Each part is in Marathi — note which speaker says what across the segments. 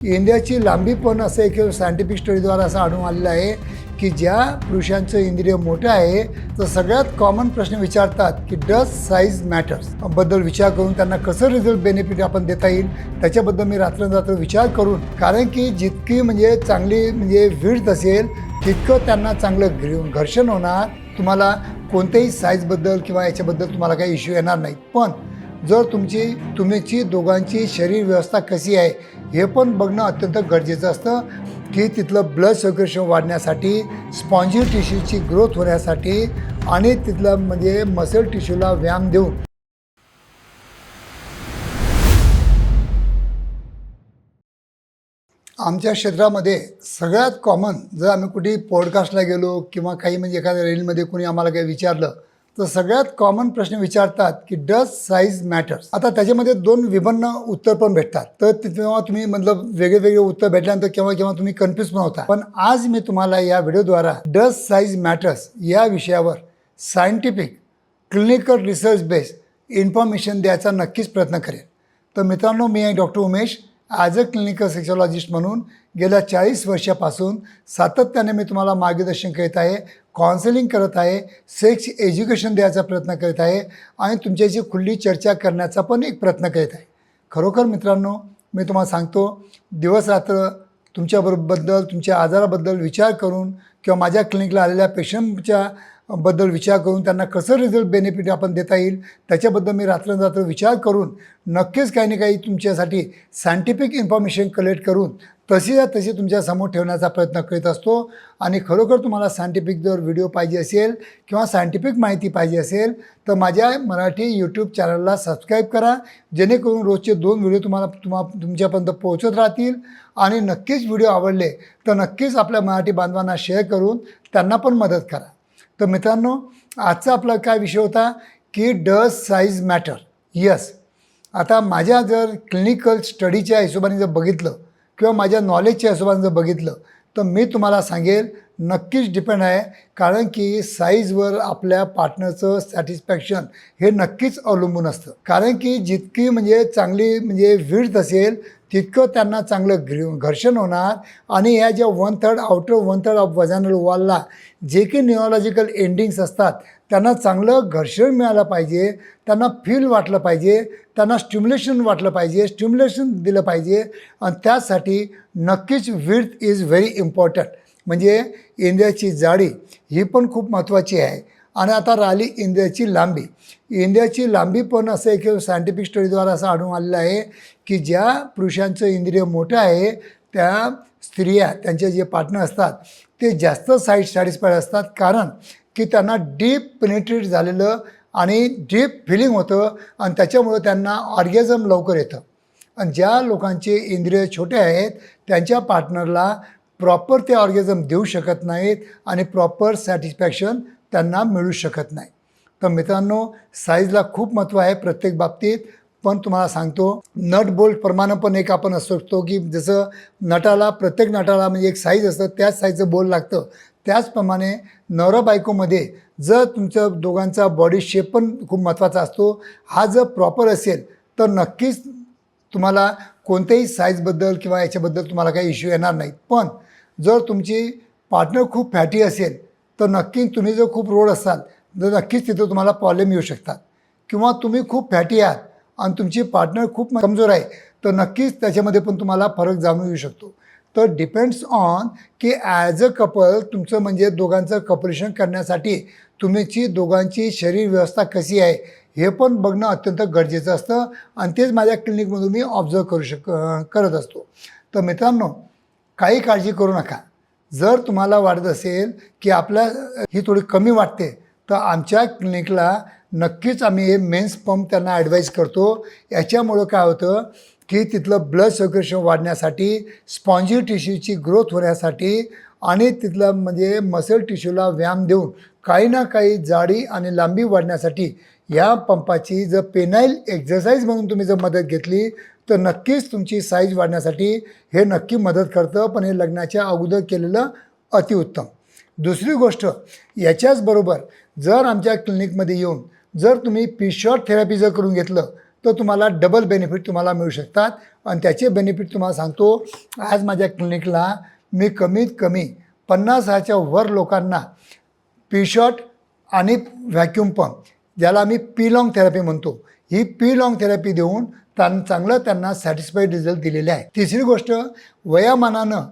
Speaker 1: इंद्रियाची लांबी पण असं एक सायंटिफिक स्टडीद्वारा असं आढळून आलेलं आहे की ज्या पुरुषांचं इंद्रिय मोठं आहे तर सगळ्यात कॉमन प्रश्न विचारतात की डज साईज मॅटर्स बद्दल विचार करून त्यांना कसं रिझल्ट बेनिफिट आपण देता येईल त्याच्याबद्दल मी रात्रंरात्र विचार करून, कारण की जितकी म्हणजे चांगली म्हणजे विड्थ असेल तितकं त्यांना चांगलं घर्षण होणार. तुम्हाला कोणत्याही साईजबद्दल किंवा याच्याबद्दल तुम्हाला काही इश्यू येणार नाहीत. पण जर तुमची दोघांची शरीर व्यवस्था कशी आहे हे पण बघणं अत्यंत गरजेचं असतं की तिथलं ब्लड सर्क्युलेशन वाढण्यासाठी, स्पॉन्जी टिश्यूची ग्रोथ होण्यासाठी आणि तिथलं म्हणजे मसल टिश्यूला व्यायाम देऊन आमच्या क्षेत्रामध्ये सगळ्यात कॉमन जर आम्ही कुठे पॉडकास्टला गेलो किंवा काही म्हणजे एखाद्या रेलमध्ये कोणी आम्हाला काही विचारलं तर सगळ्यात कॉमन प्रश्न विचारतात की डज साईज मॅटर्स. आता त्याच्यामध्ये दोन विभिन्न उत्तर पण भेटतात, तर तेव्हा तुम्ही मतलब वेगळे उत्तर भेटल्यानंतर केव्हा केव्हा तुम्ही कन्फ्यूज पण होता. पण आज मी तुम्हाला या व्हिडिओद्वारा डज साईज मॅटर्स या विषयावर scientific clinical research based information द्यायचा नक्कीच प्रयत्न करेन. तर मित्रांनो, मी आहे doctor Umesh. As a clinical sexologist म्हणून गेल्या 40 वर्षापासून सातत्याने मी तुम्हाला मार्गदर्शन करीत आहे, काउन्सिलिंग करत आहे, सेक्स एज्युकेशन द्यायचा प्रयत्न करीत आहे आणि तुमच्याशी खुली चर्चा करण्याचा पण एक प्रयत्न करीत आहे. खरोखर मित्रांनो, मी तुम्हाला सांगतो, दिवस रात्र तुमच्याबद्दल, तुमच्या आजाराबद्दल विचार करून किंवा माझ्या क्लिनिकला आलेल्या पेशंटच्या बद्दल विचार करून त्यांना कसं रिझल्ट बेनिफिट आपण देता येईल त्याच्याबद्दल मी रात्रंरात्र विचार करून नक्कीच काही ना काही तुमच्यासाठी सायंटिफिक इन्फॉर्मेशन कलेक्ट करून तशी तुमच्यासमोर ठेवण्याचा प्रयत्न करीत असतो. आणि खरोखर तुम्हाला सायंटिफिक जर व्हिडिओ पाहिजे असेल किंवा सायंटिफिक माहिती पाहिजे असेल तर माझ्या मराठी यूट्यूब चॅनलला सबस्क्राईब करा, जेणेकरून रोजचे 2 व्हिडिओ तुमच्यापर्यंत पोहोचत राहतील. आणि नक्कीच व्हिडिओ आवडले तर नक्कीच आपल्या मराठी बांधवांना शेअर करून त्यांना पण मदत करा. तर मित्रांनो, आजचा आपला काय विषय होता की डज साईज मॅटर. यस, आता माझ्या जर क्लिनिकल स्टडीच्या हिशोबाने जर बघितलं किंवा माझ्या नॉलेजच्या हिशोबाने जर बघितलं तर मी तुम्हाला सांगेल नक्कीच डिपेंड आहे, कारण की साईजवर आपल्या पार्टनरचं सॅटिस्फॅक्शन हे नक्कीच अवलंबून असतं. कारण की जितकी म्हणजे चांगली म्हणजे विड्थ असेल तितकं त्यांना चांगलं घर्षण होणार. आणि ह्या ज्या 1/3 आउटर 1/3 ऑफ वजानल वॉलला जे काही न्यूरोलॉजिकल एंडिंग्स असतात त्यांना चांगलं घर्षण मिळालं पाहिजे, त्यांना फील वाटलं पाहिजे, त्यांना स्टिम्युलेशन वाटलं पाहिजे, स्टिम्युलेशन दिलं पाहिजे. आणि त्यासाठी नक्कीच विड्थ इज व्हेरी इम्पॉर्टंट. म्हणजे इंद्रियाची जाडी ही पण खूप महत्त्वाची आहे. आणि आता राहिली इंद्रियाची लांबी. इंद्रियाची लांबी पण असं एक सायंटिफिक स्टडीद्वारा असं आढळून आलेलं आहे की ज्या पुरुषांचं इंद्रिय मोठं आहे त्या स्त्रिया, त्यांचे जे पार्टनर असतात ते जास्त सॅटिस्फाईड असतात, कारण की त्यांना डीप पेनिट्रेट झालेलं आणि डीप फिलिंग होतं आणि त्याच्यामुळं त्यांना ऑर्गॅझम लवकर येतं. आणि ज्या लोकांचे इंद्रिय छोटे आहेत त्यांच्या पार्टनरला प्रॉपर ते ऑर्गॅझम देऊ शकत नाहीत आणि प्रॉपर सॅटिस्फॅक्शन त्यांना मिळू शकत नाही. तर मित्रांनो, साईजला खूप महत्त्व आहे प्रत्येक बाबतीत. पण तुम्हाला सांगतो, नट बोल्ट प्रमाणे पण एक आपण असू शकतो की जसं प्रत्येक नटाला म्हणजे एक साईज असतं, त्याच साईजचं बोल्ट लागतं. त्याचप्रमाणे नवरा बायकोमध्ये जर तुमचं दोघांचा बॉडी शेप पण खूप महत्त्वाचा असतो. हा जर प्रॉपर असेल तर नक्कीच तुम्हाला कोणत्याही साईजबद्दल किंवा याच्याबद्दल तुम्हाला काही इश्यू येणार नाहीत. पण जर तुमची पार्टनर खूप फॅटी असेल तर नक्की तुम्ही जर खूप रोड असाल तर नक्कीच तिथं तुम्हाला प्रॉब्लेम येऊ शकतात. किंवा तुम्ही खूप फॅटी आहात आणि तुमची पार्टनर खूप कमजोर आहे तर नक्कीच त्याच्यामध्ये पण तुम्हाला फरक जाणून येऊ शकतो. तर डिपेंड्स ऑन की ॲज अ कपल तुमचं म्हणजे दोघांचं कपलेशन करण्यासाठी तुमची दोघांची शरीर व्यवस्था कशी आहे हे पण बघणं अत्यंत गरजेचं असतं. आणि तेच माझ्या क्लिनिकमधून मी ऑब्झर्व करत असतो. तर मित्रांनो, काही काळजी करू नका. जर तुम्हाला वाटत असेल की आपल्या ही थोडी कमी वाटते तर आमच्या क्लिनिकला नक्कीच आम्ही हे मेन्स पंप त्यांना ॲडवाईज करतो. याच्यामुळं काय होतं की तिथलं ब्लड सर्क्युलेशन वाढण्यासाठी, स्पॉन्जी टिश्यूची ग्रोथ होण्यासाठी आणि तिथलं म्हणजे मसल टिश्यूला व्यायाम देऊन काही ना काही जाडी आणि लांबी वाढण्यासाठी या पंपाची जर पेनाईल एक्झरसाईज म्हणून तुम्ही जर मदत घेतली तर नक्कीच तुमची साईज वाढण्यासाठी हे नक्की मदत करतं. पण हे लग्नाच्या अगोदर केलेलं अतिउत्तम. दुसरी गोष्ट, याच्याच बरोबर जर आमच्या क्लिनिकमध्ये येऊन जर तुम्ही पिशॉट थेरपी जर करून घेतलं तर तुम्हाला डबल बेनिफिट तुम्हाला मिळू शकतात. आणि त्याचे बेनिफिट तुम्हाला सांगतो. आज माझ्या क्लिनिकला मी कमीत कमी 50च्या वर लोकांना पी शॉट आणि व्हॅक्यूम पंप, ज्याला आम्ही पी लॉंग थेरपी म्हणतो, ही पी लॉंग थेरपी देऊन चांगलं त्यांना सॅटिस्फाईड रिझल्ट दिलेले आहे. तिसरी गोष्ट, वयामानानं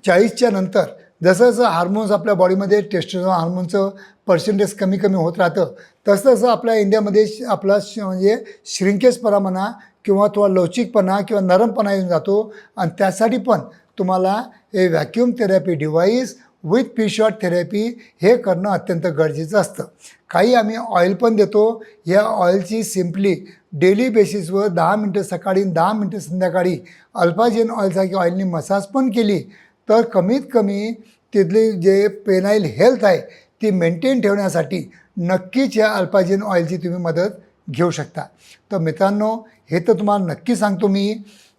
Speaker 1: 40च्या नंतर जसं जसं हार्मोन्स आपल्या बॉडीमध्ये टेस्टोस्टेरॉन हार्मोनचं पर्सेंटेज कमी कमी होत राहतं, तसं तसं आपल्या इंडियामध्ये आपला म्हणजे श्रिंकेजपणा म्हणा किंवा थोडा लवचिकपणा किंवा नरमपणा येऊन जातो. आणि त्यासाठी पण तुम्हाला हे vacuum therapy device with P shot therapy हे करणं अत्यंत गरजेचं असतं. काही आम्ही ऑइल पण देतो. या ऑइलची सिम्पली डेली बेसिसवर 10 मिनटं सकाळी 10 मिनटं संध्याकाळी अल्फाजेन ऑइलसारखी ऑइलनी मसाज पण केली तर कमीत कमी तिथली जे पेनाईल हेल्थ आहे ती मेंटेन ठेवण्यासाठी नक्कीच या अल्फाजेन ऑइलची तुम्ही मदत घेऊ शकता. तर मित्रांनो, हे तर तुम्हाला नक्की सांगतो मी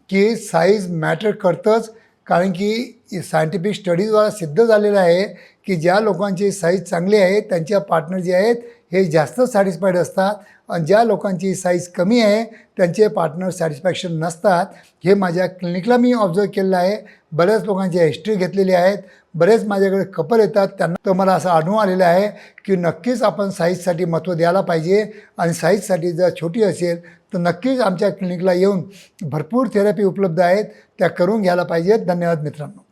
Speaker 1: की साईज मॅटर करतंच. कारण की सायंटिफिक स्टडीजद्वारा सिद्ध झालेलं आहे की ज्या लोकांची साईज चांगली आहे त्यांच्या पार्टनर जे आहेत हे जास्त सॅटिस्फाईड असतात आणि ज्या लोकांची साईज कमी आहे त्यांचे पार्टनर सॅटिस्फॅक्शन नसतात. हे माझ्या क्लिनिकला मी ऑब्झर्व केलेलं आहे. बऱ्याच लोकांची हिस्ट्री घेतलेली आहेत. बरेच माझ्याकडे कपल येतात, त्यांना तर मला असं आढळून आलेलं आहे की नक्कीच आपण साईजसाठी महत्त्व द्यायला पाहिजे. आणि साईजसाठी जर छोटी असेल तर नक्कीच आमच्या क्लिनिकला येऊन भरपूर थेरपी उपलब्ध आहेत, त्या करून घ्यायला पाहिजेत. धन्यवाद मित्रांनो.